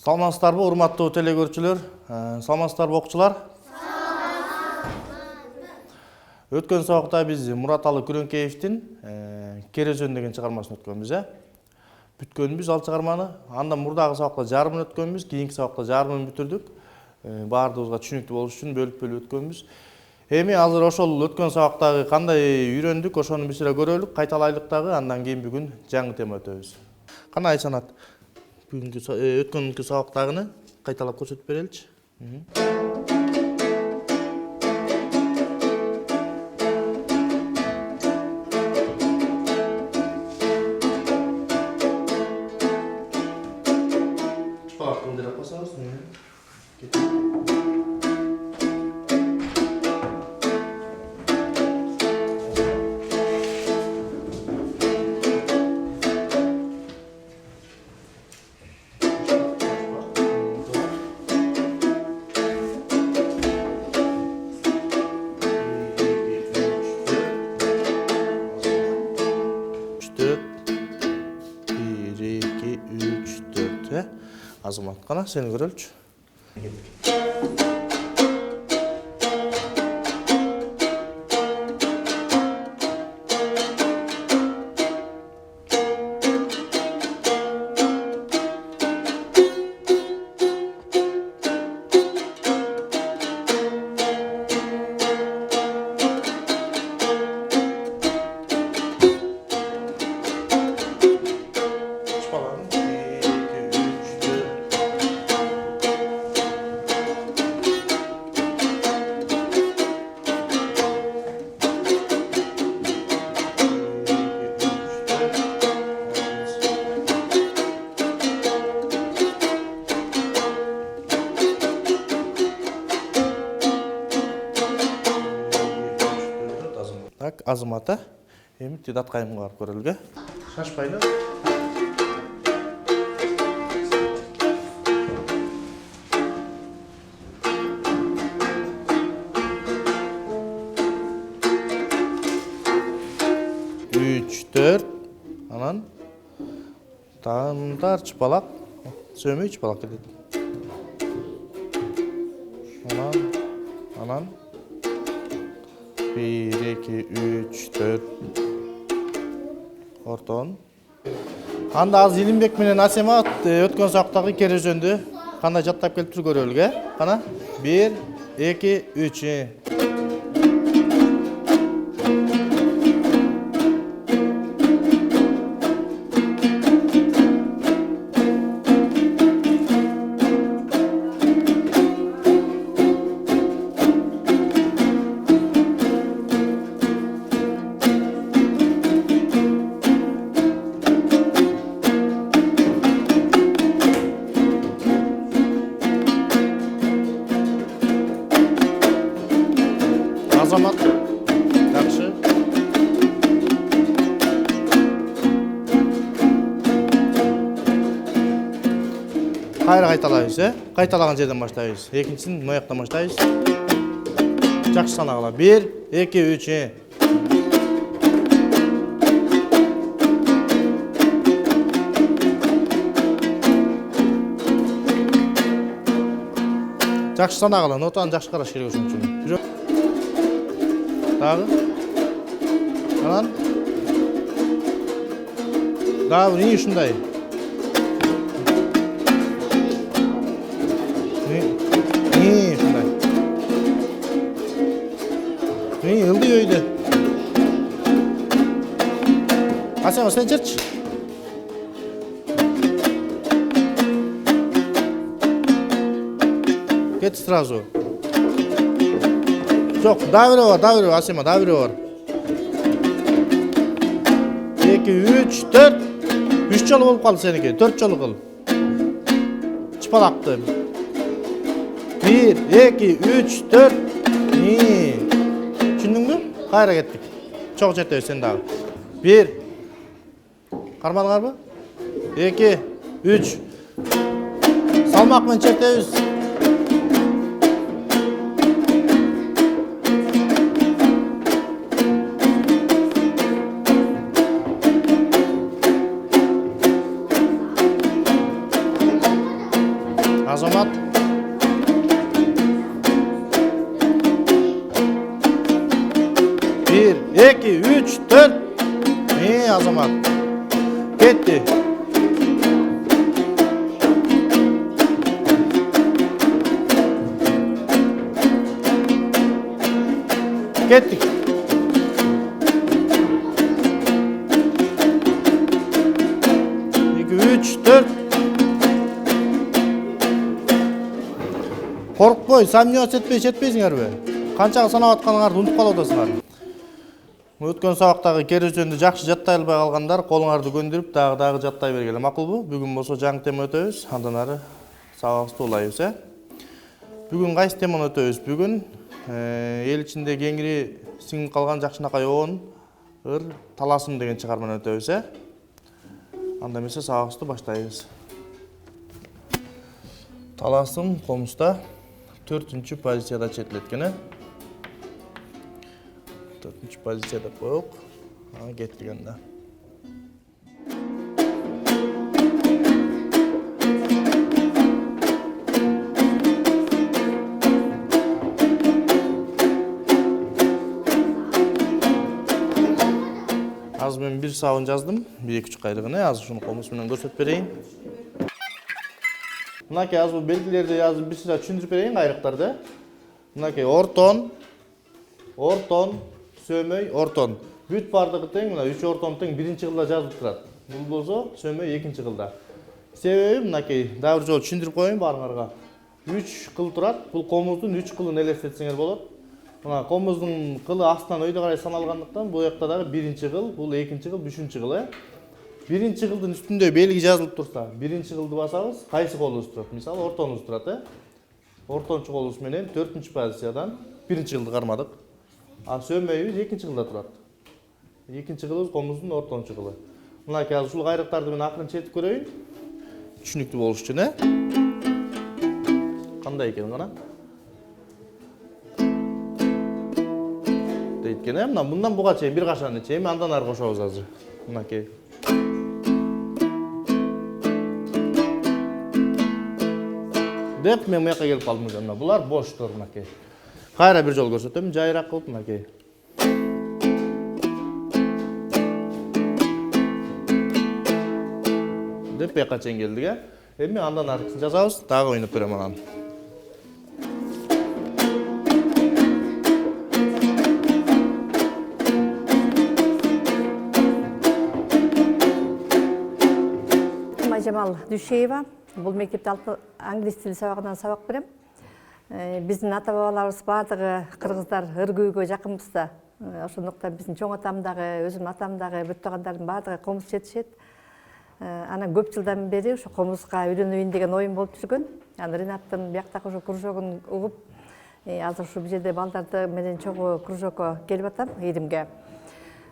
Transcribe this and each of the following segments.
Саламатсыздарбы, урматтуу телекөрүүчүлөр, саламатсыздарбы окуучулар? Өткөн сабакта биз Мураталы Күрөңкеевдин Керезөн деген чыгармасын өткөнбүз, бүткөнбүз ал чыгарманы. Андан мурдагы сабакта жарымын өткөнбүз, кийинки сабакта жарымын бүтүрдүк. Баардыгыбызга түшүнүктүү болуш үчүн бөлүп өткөнбүз. Эми азыр ошол өткөн сабактагы кандай үйрөндүк, ошону бир сыйра көрөлүк, кайталайлык дагы, андан кийин бүгүн жаңы тема өтөбүз. Кана Айсанат, бүгүнкү өткөнкү сабактагыны кайталап көрсөтүп береличи. Азамат, қана сені көрелчү. Так, Азамата, эми Тидат кайымга барып көрөлгө. Шашпайлы. Үч, төрт, анан таңдар чыпалак, сөмөй чыпалак кетет. Анан 1, 2, 3, 4 ортон. Анда аз Илимбек менен Асема өткөн сабактагы Керезөндү кандай жаттап келиптир көрөлүк, Кана 1, 2, 3. Азамат, жакшы. Кайра кайталайбыз, Кайталаган жерден баштайбыз. Экинчисин мояктан баштайбыз. Жакшы санагыла. 1, 2, 3. Жакшы санагыла, нотаны жакшы караш керек ошон үчүн. Дагы. Анан. Дагы бир ушундай. Ушундай. Ылдый өйдө. Асема, сен чырчы. Кет сразу. Жоқ, давыры, Асема, давыры бар. 2, 3, 4. 3 жолу болуп калды сеники, 4 жолу кыл. Чыпалакты. 1, 2, 3, 4. Түшүндүңбү? Кайра кеттик. Чоң чертебиз сен дагы. 1. Кармадыңарбы? 2, 3. Салмак менен чертебиз. 1, 2, 3, 4. Азамат. Кетти. Кеттик. 2, 3, 4. Коркпой, сомневаться жетпейсиңерби? Канчага санап атканыңарды унутуп калып атасыңар. Өткөн сабактагы кері өзөнү жакшы жаттай албай калгандар колуңарды көндүрүп, дагы жаттай бергиле, макулбу? Бүгүн болсо жаңы тема өтөбүз, андан ары сабагыбызды улайбыз, Бүгүн кайсы теманы өтөбүз? Бүгүн эл ичинде кеңири сиңип калган жакшынакай оонун ыр таласым деген чыгарманы өтөбүз, Анда эмесе сабагыбызды баштайбыз. Таласым комузда 4-чү позицияда четилеткен, 4-чү позицияда коек. Кеттик анда. Азыр мен бир сабын жаздым, 1-2 кайрыгын, азыр ушуну комуз менен көрсөтүп берейин. Мынакей азыр белгилерди азыр бир сыйра түшүндүрүп берейин кайрыктарды. Мынакей ортон, сөмөй, ортон. Бүт бардыгы тең, мына 3 ортон тең биринчи кылда жазылып турат. Бул болсо сөмөй экинчи кылда. Себеби мынакей дагы бир жолу түшүндүрүп коеюн баарыңарга. 3 кыл турат. Бул комуздун 3 кылын элестетсеңер болот. Мына комуздун кылы астынан өйдө карай саналгандыктан бул жакта дагы биринчи кыл, бул экинчи кыл, үчүнчү кыл, Биринчи кылдын үстүндө белги жазылып турса, биринчи кылды басабыз, кайсы колубуз турат? Мисалы, ортонубуз турат, Ортончу колубуз менен 4-чү позициядан биринчи кылды кармадык. А сөмөйүбүз экинчи кылда турат. Экинчи кылыбыз комуздун ортончу кылы. Мынакей азыр ушул кайрыктарды мен акырын четип көрөйүн. Түшүнүктүү болуш үчүн, Кандай экен гана? Дейт экен, мындан буга чейин бир кашаны чейин, андан ары кошобуз азыр. Мынакей. Деп мен мыякка келип калдым жана. Булар боштор мынакей. Кайра бир жол көрсөтөм, жайыраак кылып мынакей. Деп бияка чейин келдик, Эми андан аркысын жазабыз, дагы ойноп берем анан. Жамал Дүйшеева. Бул мектепте англис тили сабагынан сабак берем. Биздин ата-бабаларыбыз бардыгы кыргыздар ыр күйгө жакынбыз да. Ошондуктан биздин чоң атам дагы, өзүмдүн атам дагы, бүт туугандардын бардыгы комуз четишет. Анан көп жылдан бери ошо комузга үйрөнөйүн деген оюм болуп жүргөн. Анан Ринаттын бияктагы ошо кружогун угуп, азыр ушу бул жерде балдарды менен чогуу кружокко келип атам, Иримге.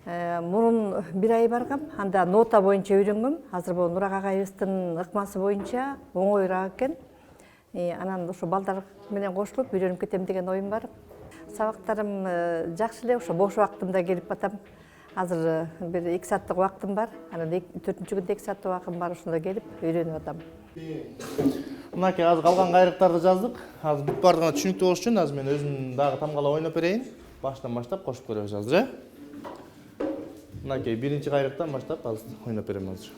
Мурун бир ай баргам, анда нота боюнча үйрөнгөм. Азыр бул Нурак агайыбыздын ыкмасы боюнча оңоюраак экен. Анан ошо балдар менен кошулуп үйрөнүп кетем деген оюм бар. Сабактарым жакшы эле, ошо бош убактымда келип атам. Азыр бир 2 сааттык убактым бар. Анан 4-чү күндө 2 сааттык убактым бар, ошондо келип үйрөнүп атам. Мынакей азыр калган кайрыктарды жаздык. Азыр бүт бардыгына түшүнүктүү болуш үчүн азыр мен өзүм дагы тамгалап ойноп берейин. Баштан баштап кошуп көрөбүз азыр, Мынакей биринчи кайрыктан баштап азыр ойноп берем азыр.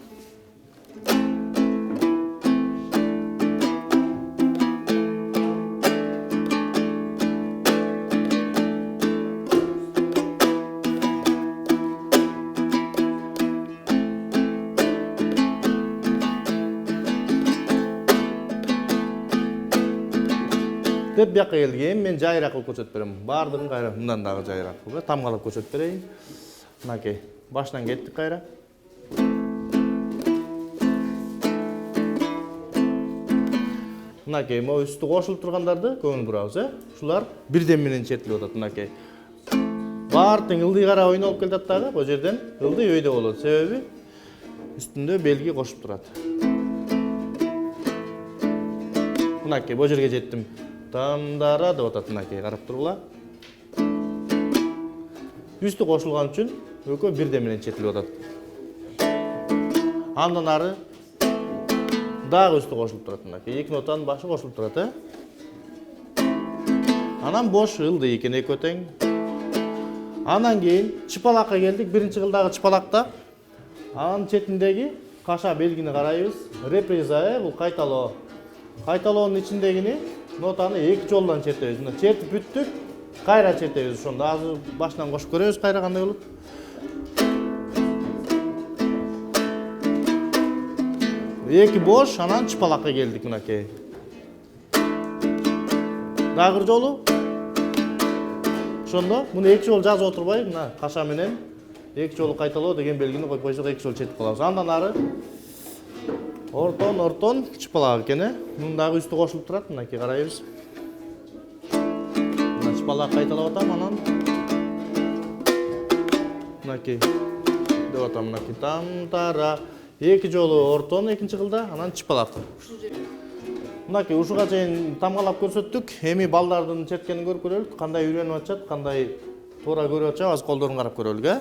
Деп бияка келдик, мен жайыраак кылып көрсөтүп берем. Бардыгын кайра мындан дагы жайыраак кылып, тамгалап көрсөтүп берейин. Мынакей, баштан кеттик кайра. Мынакей, могу үстү кошулуп тургандарды көңүл бурабыз, Ушулар бирден менен четилип атат, мынакей. Баары тең ылдый кара ойнолуп келатат дагы, бул жерден ылдый өйдө болот. Себеби үстүндө белги кошуп турат. Мынакей, бул жерге жеттим. Тамдара деп атат, мынакей, карап тургула. Үстү кошулган үчүн экөө бирден менен четилип атат. Андан ары дагы үстү кошулуп турат, мынакей. 2 нотанын башы кошулуп турат, Анан бош ылдый экен экөө тең. Анан кийин чыпалакка келдик. Биринчи кылдагы чыпалакта анын четиндеги каша белгини карайбыз. Реприза, бул кайталоо. Кайталоонун ичиндегини нотаны эки жолдон чертебиз. Мына чертип бүттүк, кайра чертебиз ошондо. Азыр башынан кошуп көрөбүз кайра кандай болот. Эки бош, анан чыпалакка келдик мынакей. Дагы бир жолу. Ошондо муну эки жолу жазып отурбай, мына каша менен эки жолу кайталоо деген белгини коюп койсок эки жолу чертип калабыз. Андан ары ортон чыпалак экен. Мунун дагы үстү кошулуп турат, мынакей карайбыз. Мына чыпалак кайталап атам, анан мынакей деп атам, мынакей там-тара. Эки жолу ортон экинчи кылда, анан чыпалак. Мынакей ушуга чейин тамгалап көрсөттүк. Эми балдардын черткенин көрүп көрөлүк. Кандай үйрөнүп атышат, кандай туура көрүп атышат, азыр колдорун карап көрөлүк, э?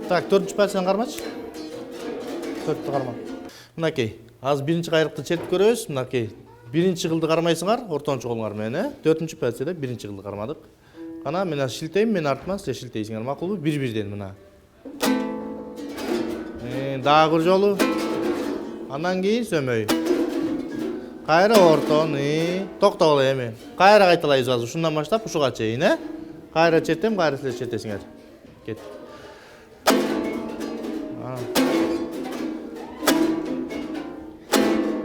Так, 4-чү пальцен кармачы. 4-тү карма. Мынакей, азыр биринчи кайрыкты чертип көрөбүз. Мынакей, биринчи кылды кармайсыңар, ортончу колуңар менен, э? 4-чү пальцеде биринчи кылды кармадык. Кана мен шилтейм, мен артыма сиз шилтейсиңер, макулбу? Бир-бирден мына. Дагы бир жолу. Андан кийин сөмөй. Кайра ортон, токтогула эми. Кайра кайталайбыз азыр, ушундан баштап ушуга чейин, э? Кайра чертем, кайра силер чертесиңер. Кет.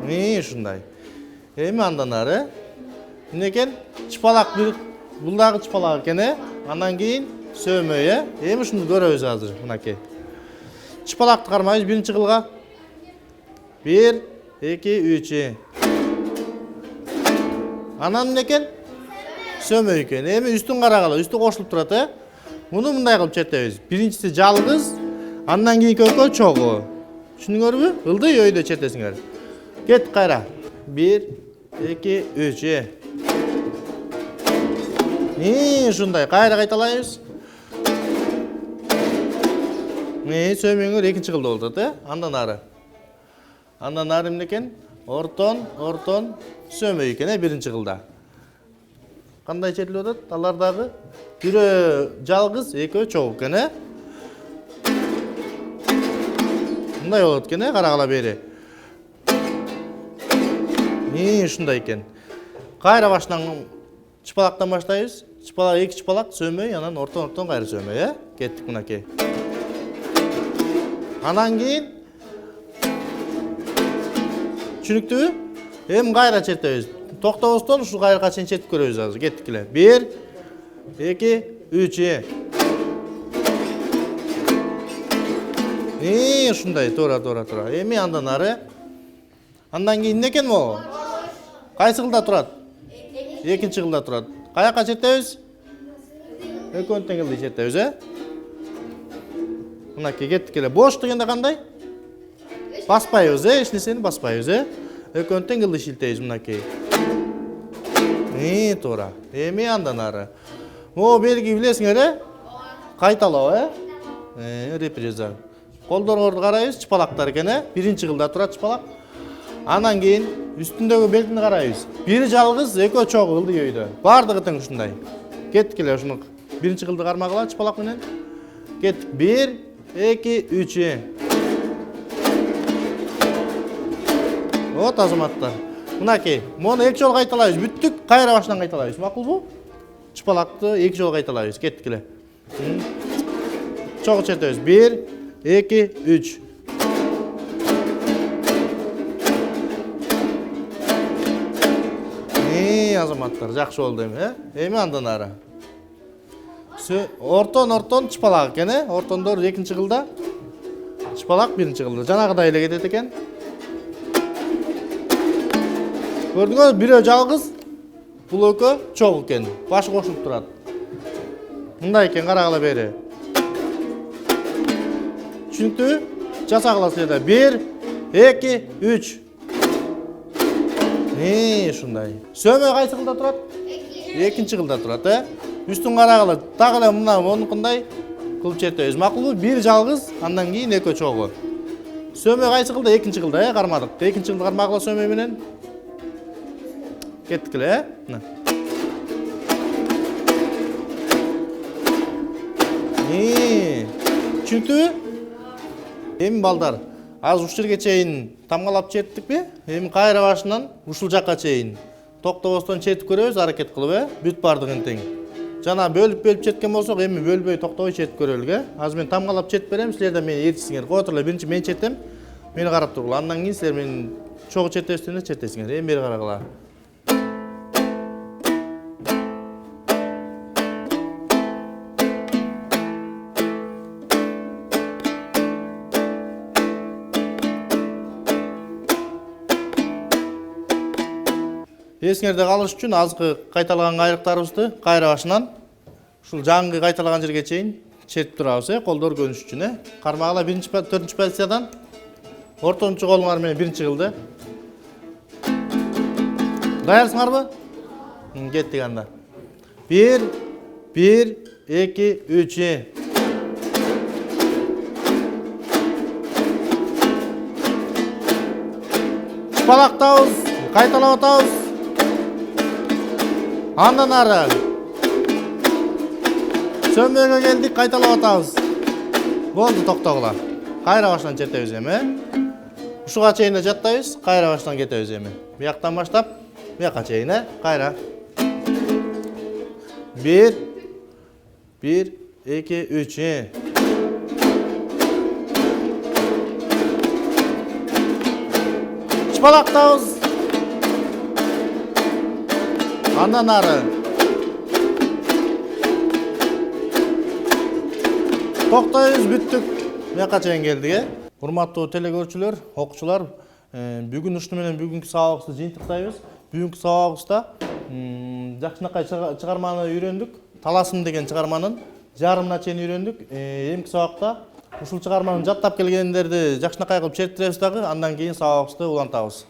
Ушундай. Эми андан ары эмне экен? Чыпалак бир, бул дагы чыпалак экен, э? Андан кийин сөмөй, э? Эми ушуну көрөбүз азыр, мынакей. Чыпалакты кармайбыз биринчи кылга. 1, 2, 3. Анан эмне экен? Сөмөй экен. Эми үстүн карагыла, үстү кошулуп турат, э? Муну мындай кылып чертебиз. Биринчиси жалгыз, андан кийинки экөө чогуу. Түшүндүңөрбү? Ылдый өйдө чертесиңер. Кет кайра. 1, 2, 3. Ушундай кайра кайталайбыз. Сөмөңөр экинчи кылда болот, э? Андан ары. Андан ары эмне экен? Ортон, сөмөй экен, э? Биринчи кылда. Кандай чертилип атат? Алар дагы бирөө жалгыз, экөө чогуу экен, э? Мындай болот экен, э? Карагыла бери. Ушундай экен. Кайра башынан чыпалактан баштайбыз. Чыпалак, эки чыпалак, сөмөй, анан ортон кайра сөмөй, э? Кеттик мынакей. Анан кийин түшүнүктүүбү? Эми кайра чертебиз. Токтобостон ушу кайрга чейин чертип көрөбүз азыр. Кеттик эле. 1, 2, 3. Ушундай, туура. Эми андан ары. Андан кийин эмне экен могу? Кайсы кылда турат? Экинчи кылда турат. Каяка чертебиз? Экөөнү тең кылды чертебиз, э? Мынакей кеттик эле. Бош дегенде кандай? Баспайбыз, э? Эч нерсени баспайбыз, э? Экөөнү тең кылды шилтейбиз мынакей. Туура. Эми андан ары. Могу белги билесиңер, э? Кайталоо, э? Реприза. Колдоруңорду карайбыз, чыпалактар экен, э? Биринчи кылда турат чыпалак. Анан кийин үстүндөгү белгини карайбыз. Бири жалгыз, экөө чогуу ылдый өйдө. Бардыгы тең ушундай. Кеттик эле ушуну биринчи кылды кармагыла чыпалак менен. Кеттик. 1, 2, 3. Вот азаматтар. Мынакей, мону эки жолу кайталайбыз. Бүттүк, кайра башынан кайталайбыз. Макулбу? Чыпалакты эки жолу кайталайбыз. Кеттик эле. Чогуу чертебиз. 1, 2, 3. Азаматтар, жакшы болду эми, э? Эми андан ары. Ортон чыпалак экен, э? Ортондор экинчи кылда. Чыпалак биринчи кылда. Жанагыдай эле кетет экен. Көрдүңөрбү? Бирөө жалгыз, бул экөө чогуу экен. Башы кошулуп турат. Мындай экен, карагыла бери. Түшүнүктүбү? Жасагыла силер. 1, 2, 3. Ушундай. Сөмөй кайсы кылда турат? Экинчи кылда турат, э? Үстүн карагыла. Дагы эле мына монукундай кылып чертебиз. Макулбу? Бир жалгыз, андан кийин экөө чогуу. Сөмөй кайсы кылда? Экинчи кылда, кармадык. Экинчи кылды кармагыла сөмөй менен. Кеттик эле, Түшүнүктүбү? Эми балдар, азыр ушул жерге чейин тамгалап четтикпи? Эми кайра башынан ушул жакка чейин токтобостон четип көрөбүз, аракет кылып, бүт бардыгын тең. Жана бөлүп четкен болсок, эми бөлбөй токтобой четип көрөлүк, Азыр мен тамгалап четип берем, силер да мени ээрчисиңер. Кое турула, биринчи мен четем, мени карап тургула. Андан кийин силер мени чогуу четесиңер, четесиңер. Эми бери карагыла. Эсиңерде калыш үчүн азыркы кайталаган кайрыктарыбызды кайра башынан ушул жаңгы кайталаган жерге чейин чертип турабыз, колдор көрүнүш үчүн, Кармагыла 4-4 позициядан ортончу колуңар менен биринчи кылды. Даярсыңарбы? Кеттик анда. 1 2 3. Чыпалактабыз, кайталап атабыз. Андан ары. Сөмбөгө келдик, кайталап атабыз. Болду, токтогула. Кайра башынан чертебиз эми. Ушуга чейин жаттайбыз, кайра башынан кетебиз эми. Бияктан баштап, бияка чейин, кайра. 1 2 3. Чыпалактабыз. Андан ары. Токтойбуз, бүттүк. Бияка чейин келдик, Урматтуу телекөрүүчүлөр, окуучулар, бүгүн ушуну менен бүгүнкү сабагыбызды жыйынтыктайбыз. Бүгүнкү сабагыбызда жакшынакай чыгарманы үйрөндүк. Таласым деген чыгарманын жарымына чейин үйрөндүк. Эмки сабакта ушул чыгарманы жаттап келгендерди жакшынакай кылып чертиребиз дагы, андан кийин сабагыбызды улантабыз.